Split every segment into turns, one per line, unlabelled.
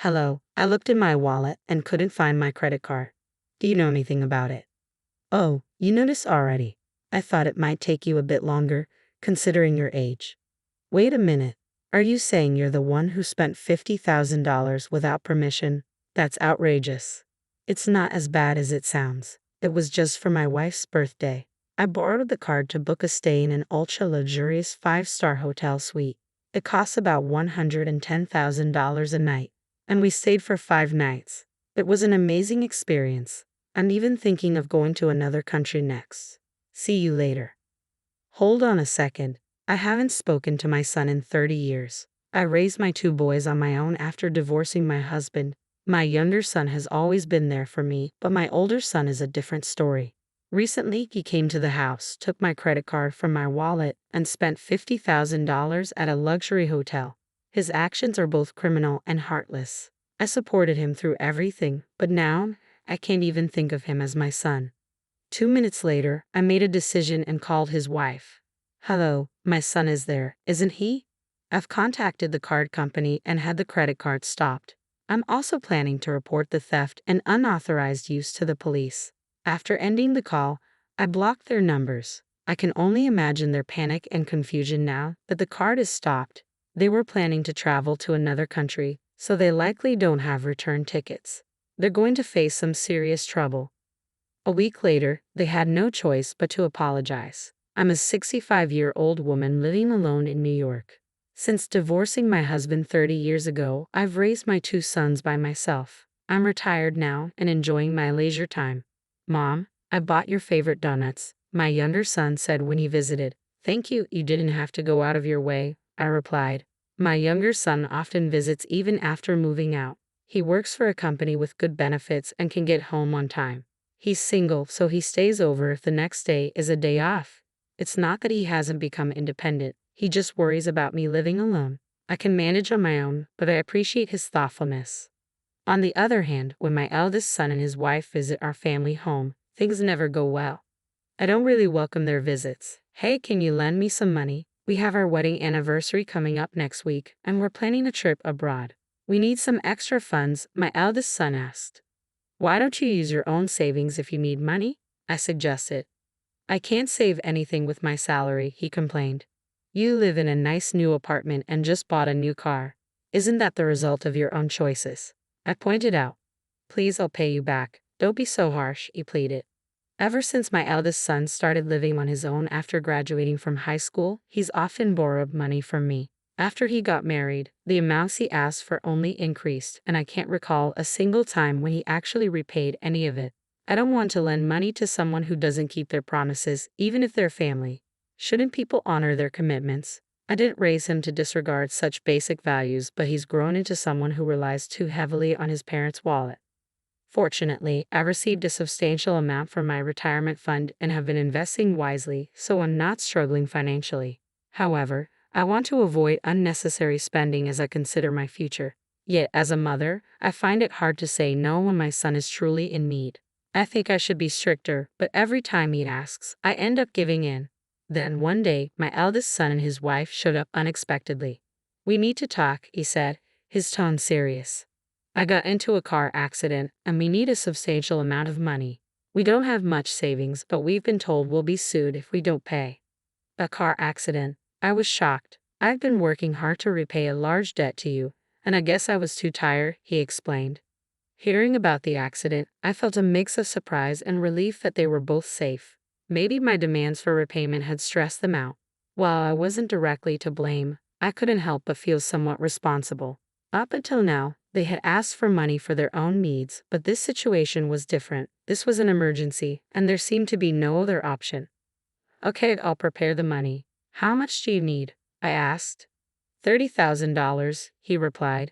Hello, I looked in my wallet and couldn't find my credit card. Do you know anything about it? Oh, you noticed already. I thought it might take you a bit longer, considering your age. Wait a minute. Are you saying you're the one who spent $50,000 without permission? That's outrageous. It's not as bad as it sounds. It was just for my wife's birthday. I borrowed the card to book a stay in an ultra-luxurious 5-star hotel suite. It costs about $110,000 a night, and we stayed for 5 nights. It was an amazing experience. I'm even thinking of going to another country next. See you later. Hold on a second. I haven't spoken to my son in 30 years. I raised my 2 boys on my own after divorcing my husband. My younger son has always been there for me, but my older son is a different story. Recently, he came to the house, took my credit card from my wallet, and spent $50,000 at a luxury hotel. His actions are both criminal and heartless. I supported him through everything, but now, I can't even think of him as my son. 2 minutes later, I made a decision and called his wife. Hello, my son is there, isn't he? I've contacted the card company and had the credit card stopped. I'm also planning to report the theft and unauthorized use to the police. After ending the call, I blocked their numbers. I can only imagine their panic and confusion now that the card is stopped. They were planning to travel to another country, so they likely don't have return tickets. They're going to face some serious trouble. A week later, they had no choice but to apologize. I'm a 65-year-old woman living alone in New York. Since divorcing my husband 30 years ago, I've raised my 2 sons by myself. I'm retired now and enjoying my leisure time. Mom, I bought your favorite donuts, my younger son said when he visited. Thank you, you didn't have to go out of your way, I replied. My younger son often visits even after moving out. He works for a company with good benefits and can get home on time. He's single, so he stays over if the next day is a day off. It's not that he hasn't become independent, he just worries about me living alone. I can manage on my own, but I appreciate his thoughtfulness. On the other hand, when my eldest son and his wife visit our family home, things never go well. I don't really welcome their visits. Hey, can you lend me some money? We have our wedding anniversary coming up next week, and we're planning a trip abroad. We need some extra funds, my eldest son asked. Why don't you use your own savings if you need money? I suggested. I can't save anything with my salary, he complained. You live in a nice new apartment and just bought a new car. Isn't that the result of your own choices? I pointed out. Please, I'll pay you back. Don't be so harsh, he pleaded. Ever since my eldest son started living on his own after graduating from high school, he's often borrowed money from me. After he got married, the amounts he asked for only increased, and I can't recall a single time when he actually repaid any of it. I don't want to lend money to someone who doesn't keep their promises, even if they're family. Shouldn't people honor their commitments? I didn't raise him to disregard such basic values, but he's grown into someone who relies too heavily on his parents' wallet. Fortunately, I received a substantial amount from my retirement fund and have been investing wisely, so I'm not struggling financially. However, I want to avoid unnecessary spending as I consider my future. Yet, as a mother, I find it hard to say no when my son is truly in need. I think I should be stricter, but every time he asks, I end up giving in. Then one day, my eldest son and his wife showed up unexpectedly. We need to talk, he said, his tone serious. I got into a car accident, and we need a substantial amount of money. We don't have much savings, but we've been told we'll be sued if we don't pay. A car accident? I was shocked. I've been working hard to repay a large debt to you, and I guess I was too tired, he explained. Hearing about the accident, I felt a mix of surprise and relief that they were both safe. Maybe my demands for repayment had stressed them out. While I wasn't directly to blame, I couldn't help but feel somewhat responsible. Up until now, they had asked for money for their own needs, but this situation was different. This was an emergency, and there seemed to be no other option. Okay, I'll prepare the money. How much do you need? I asked. $30,000, he replied.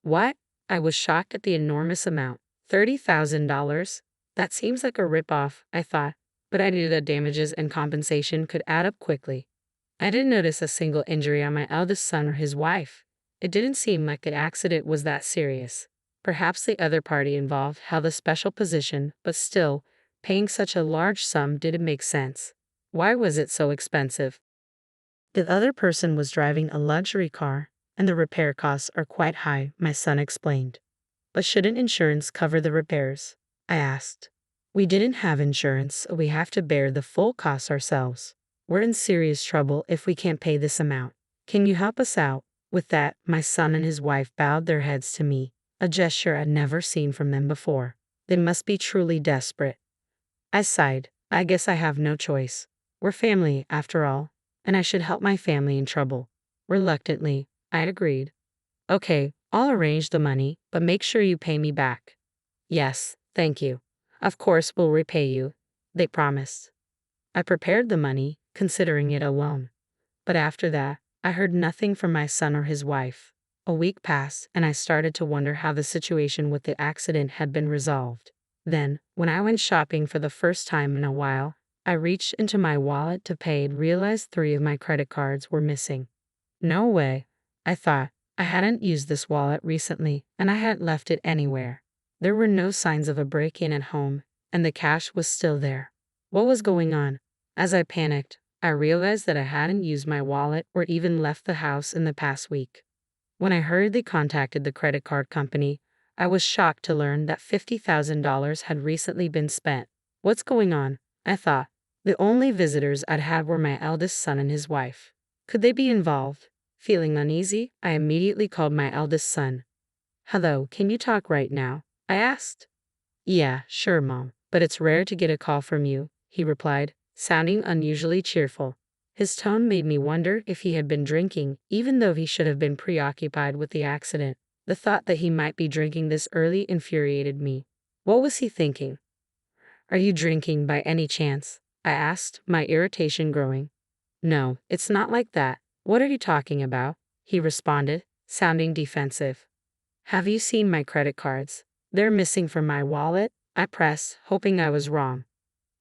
What? I was shocked at the enormous amount. $30,000? That seems like a ripoff, I thought, but I knew that damages and compensation could add up quickly. I didn't notice a single injury on my eldest son or his wife. It didn't seem like the accident was that serious. Perhaps the other party involved held a special position, but still, paying such a large sum didn't make sense. Why was it so expensive? The other person was driving a luxury car. and the repair costs are quite high, my son explained. But shouldn't insurance cover the repairs? I asked. We didn't have insurance, so we have to bear the full costs ourselves. We're in serious trouble if we can't pay this amount. Can you help us out? With that, my son and his wife bowed their heads to me, a gesture I'd never seen from them before. They must be truly desperate. I sighed. I guess I have no choice. We're family, after all, and I should help my family in trouble. Reluctantly, I agreed. Okay, I'll arrange the money, but make sure you pay me back. Yes, thank you. Of course we'll repay you, they promised. I prepared the money, considering it a loan. But after that, I heard nothing from my son or his wife. A week passed, and I started to wonder how the situation with the accident had been resolved. Then, when I went shopping for the first time in a while, I reached into my wallet to pay and realized 3 of my credit cards were missing. No way, I thought. I hadn't used this wallet recently, and I hadn't left it anywhere. There were no signs of a break-in at home, and the cash was still there. What was going on? As I panicked, I realized that I hadn't used my wallet or even left the house in the past week. When I hurriedly contacted the credit card company, I was shocked to learn that $50,000 had recently been spent. What's going on? I thought. The only visitors I'd had were my eldest son and his wife. Could they be involved? Feeling uneasy, I immediately called my eldest son. Hello, can you talk right now? I asked. Yeah, sure, Mom, but it's rare to get a call from you, he replied, sounding unusually cheerful. His tone made me wonder if he had been drinking, even though he should have been preoccupied with the accident. The thought that he might be drinking this early infuriated me. What was he thinking? Are you drinking by any chance? I asked, my irritation growing. No, it's not like that. What are you talking about? He responded, sounding defensive. Have you seen my credit cards? They're missing from my wallet, I pressed, hoping I was wrong.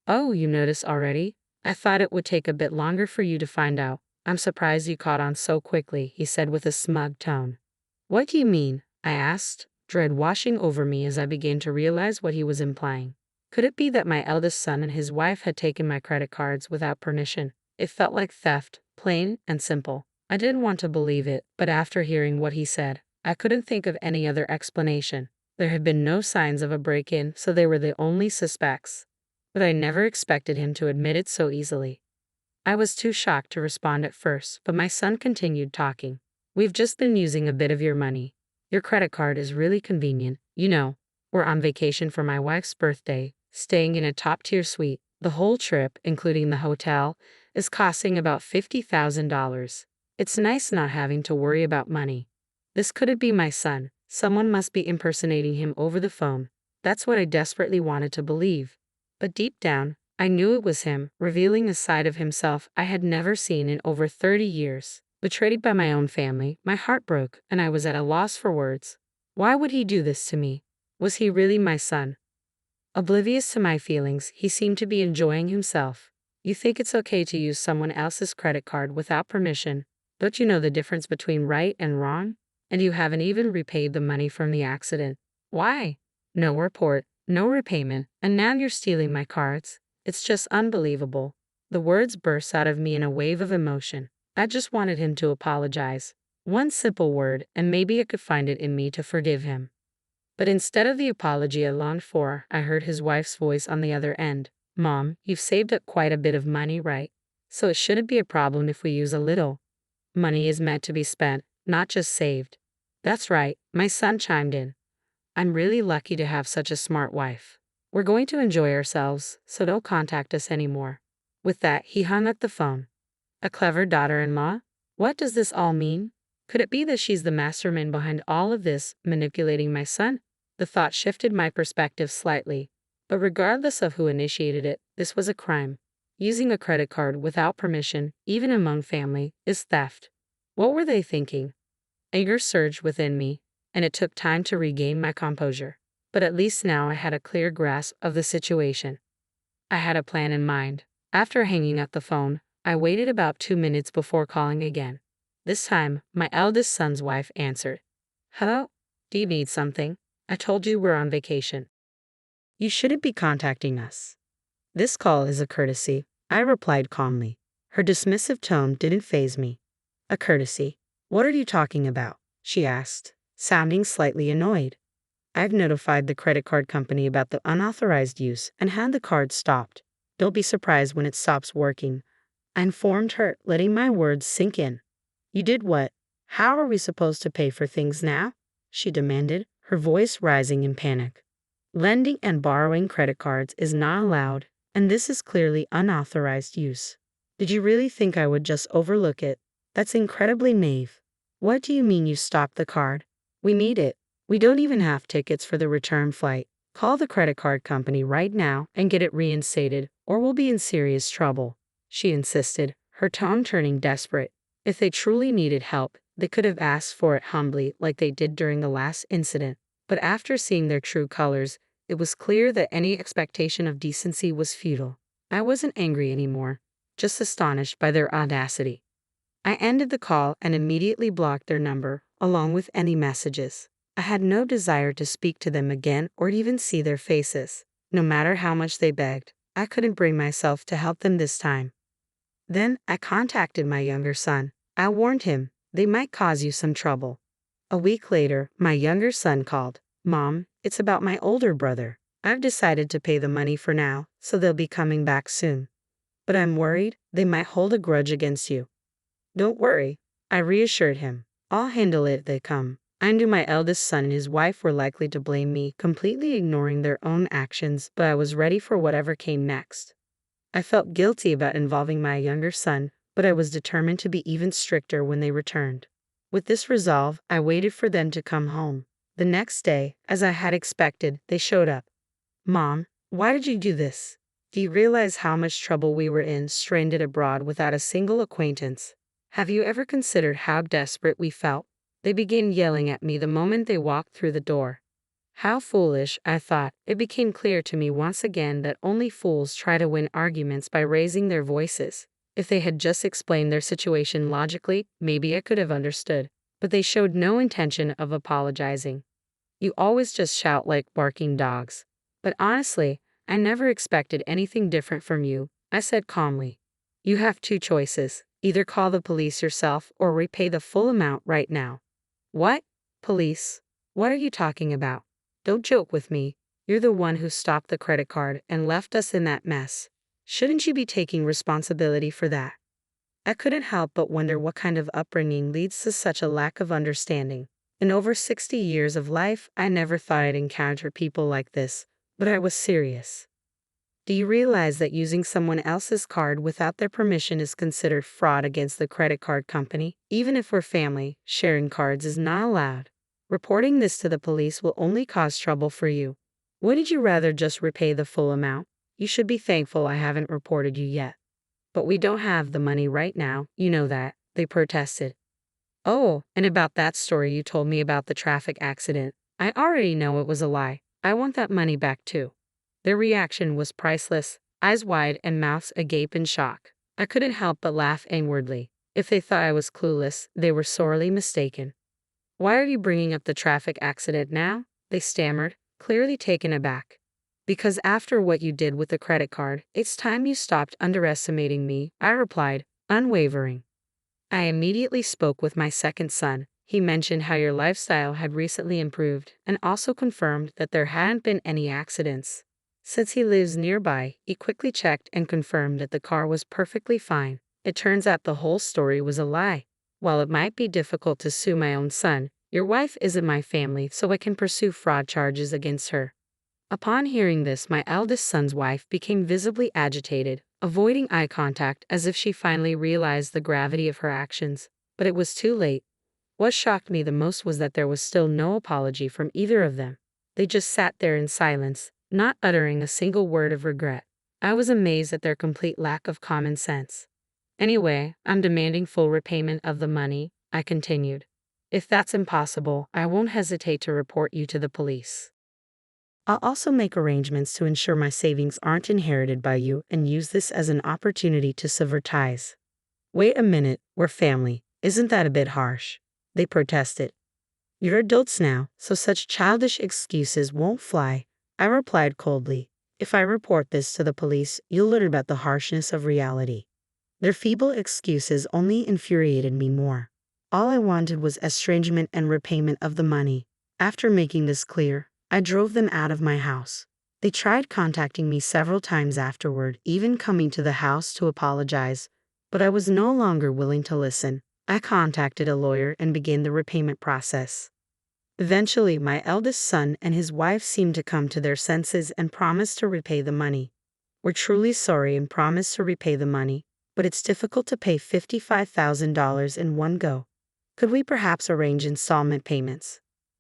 Oh, you noticed already? I thought it would take a bit longer for you to find out. I'm surprised you caught on so quickly, he said with a smug tone. What do you mean? I asked, dread washing over me as I began to realize what he was implying. Could it be that my eldest son and his wife had taken my credit cards without permission? It felt like theft, plain and simple. I didn't want to believe it, but after hearing what he said, I couldn't think of any other explanation. There had been no signs of a break-in, so they were the only suspects. But I never expected him to admit it so easily. I was too shocked to respond at first, but my son continued talking. We've just been using a bit of your money. Your credit card is really convenient. You know, we're on vacation for my wife's birthday, staying in a top-tier suite. The whole trip, including the hotel, is costing about $50,000. It's nice not having to worry about money. This couldn't be my son. Someone must be impersonating him over the phone. That's what I desperately wanted to believe. But deep down, I knew it was him, revealing a side of himself I had never seen in over 30 years. Betrayed by my own family, my heart broke, and I was at a loss for words. Why would he do this to me? Was he really my son? Oblivious to my feelings, he seemed to be enjoying himself. You think it's okay to use someone else's credit card without permission? Don't you know the difference between right and wrong? And you haven't even repaid the money from the accident. Why? No report, no repayment, and now you're stealing my cards. It's just unbelievable. The words burst out of me in a wave of emotion. I just wanted him to apologize. One simple word, and maybe I could find it in me to forgive him. But instead of the apology I longed for, I heard his wife's voice on the other end. Mom, you've saved up quite a bit of money, right? So it shouldn't be a problem if we use a little. Money is meant to be spent, not just saved. That's right, my son chimed in. I'm really lucky to have such a smart wife. We're going to enjoy ourselves, so don't contact us anymore. With that, he hung up the phone. A clever daughter-in-law? What does this all mean? Could it be that she's the mastermind behind all of this, manipulating my son? The thought shifted my perspective slightly. But regardless of who initiated it, this was a crime. Using a credit card without permission, even among family, is theft. What were they thinking? Anger surged within me, and it took time to regain my composure. But at least now I had a clear grasp of the situation. I had a plan in mind. After hanging up the phone, I waited about 2 minutes before calling again. This time, my eldest son's wife answered. Hello? Do you need something? I told you we're on vacation. You shouldn't be contacting us. This call is a courtesy, I replied calmly. Her dismissive tone didn't faze me. A courtesy? What are you talking about? She asked, sounding slightly annoyed. I've notified the credit card company about the unauthorized use and had the card stopped. Don't be surprised when it stops working. I informed her, letting my words sink in. You did what? How are we supposed to pay for things now? She demanded, her voice rising in panic. Lending and borrowing credit cards is not allowed, and this is clearly unauthorized use. Did you really think I would just overlook it? That's incredibly naive. What do you mean you stopped the card? We need it. We don't even have tickets for the return flight. Call the credit card company right now and get it reinstated, or we'll be in serious trouble, she insisted, her tone turning desperate. If they truly needed help, they could have asked for it humbly like they did during the last incident. But after seeing their true colors, it was clear that any expectation of decency was futile. I wasn't angry anymore, just astonished by their audacity. I ended the call and immediately blocked their number, along with any messages. I had no desire to speak to them again or even see their faces. No matter how much they begged, I couldn't bring myself to help them this time. Then I contacted my younger son. I warned him, they might cause you some trouble. A week later, my younger son called. Mom, it's about my older brother. I've decided to pay the money for now, so they'll be coming back soon. But I'm worried they might hold a grudge against you. Don't worry, I reassured him. I'll handle it if they come. I knew my eldest son and his wife were likely to blame me, completely ignoring their own actions, but I was ready for whatever came next. I felt guilty about involving my younger son, but I was determined to be even stricter when they returned. With this resolve, I waited for them to come home. The next day, as I had expected, they showed up. Mom, why did you do this? Do you realize how much trouble we were in stranded abroad without a single acquaintance? Have you ever considered how desperate we felt? They began yelling at me the moment they walked through the door. How foolish, I thought. It became clear to me once again that only fools try to win arguments by raising their voices. If they had just explained their situation logically, maybe I could have understood. But they showed no intention of apologizing. You always just shout like barking dogs. But honestly, I never expected anything different from you, I said calmly. You have two choices. Either call the police yourself or repay the full amount right now. What? Police? What are you talking about? Don't joke with me. You're the one who stopped the credit card and left us in that mess. Shouldn't you be taking responsibility for that? I couldn't help but wonder what kind of upbringing leads to such a lack of understanding. In over 60 years of life, I never thought I'd encounter people like this, but I was serious. Do you realize that using someone else's card without their permission is considered fraud against the credit card company? Even if we're family, sharing cards is not allowed. Reporting this to the police will only cause trouble for you. Wouldn't you rather just repay the full amount? You should be thankful I haven't reported you yet. But we don't have the money right now, you know that, they protested. Oh, and about that story you told me about the traffic accident. I already know it was a lie. I want that money back too. Their reaction was priceless, eyes wide and mouths agape in shock. I couldn't help but laugh inwardly. If they thought I was clueless, they were sorely mistaken. Why are you bringing up the traffic accident now? They stammered, clearly taken aback. Because after what you did with the credit card, it's time you stopped underestimating me, I replied, unwavering. I immediately spoke with my second son. He mentioned how your lifestyle had recently improved and also confirmed that there hadn't been any accidents. Since he lives nearby, he quickly checked and confirmed that the car was perfectly fine. It turns out the whole story was a lie. While it might be difficult to sue my own son, your wife isn't my family, so I can pursue fraud charges against her. Upon hearing this, my eldest son's wife became visibly agitated, avoiding eye contact as if she finally realized the gravity of her actions. But it was too late. What shocked me the most was that there was still no apology from either of them. They just sat there in silence, not uttering a single word of regret. I was amazed at their complete lack of common sense. Anyway, I'm demanding full repayment of the money, I continued. If that's impossible, I won't hesitate to report you to the police. I'll also make arrangements to ensure my savings aren't inherited by you and use this as an opportunity to sever ties. Wait a minute, we're family. Isn't that a bit harsh? They protested. You're adults now, so such childish excuses won't fly, I replied coldly. If I report this to the police, you'll learn about the harshness of reality. Their feeble excuses only infuriated me more. All I wanted was estrangement and repayment of the money. After making this clear, I drove them out of my house. They tried contacting me several times afterward, even coming to the house to apologize, but I was no longer willing to listen. I contacted a lawyer and began the repayment process. Eventually, my eldest son and his wife seemed to come to their senses and promised to repay the money. We're truly sorry and promise to repay the money, but it's difficult to pay $55,000 in one go. Could we perhaps arrange installment payments?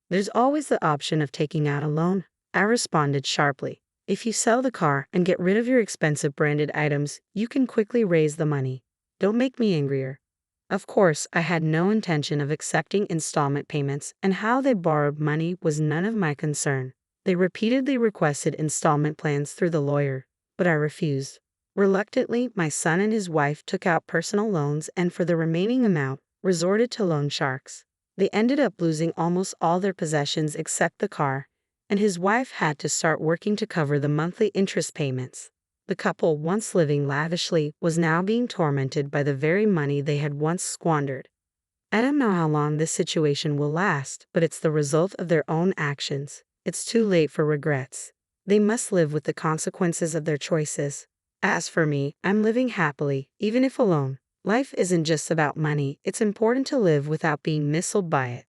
There's always the option of taking out a loan. I responded sharply. If you sell the car and get rid of your expensive branded items, you can quickly raise the money. Don't make me angrier. Of course, I had no intention of accepting installment payments, and how they borrowed money was none of my concern. They repeatedly requested installment plans through the lawyer, but I refused. Reluctantly, my son and his wife took out personal loans and for the remaining amount, resorted to loan sharks. They ended up losing almost all their possessions except the car, and his wife had to start working to cover the monthly interest payments. The couple, once living lavishly, was now being tormented by the very money they had once squandered. I don't know how long this situation will last, but it's the result of their own actions. It's too late for regrets. They must live with the consequences of their choices. As for me, I'm living happily, even if alone. Life isn't just about money, it's important to live without being misled by it.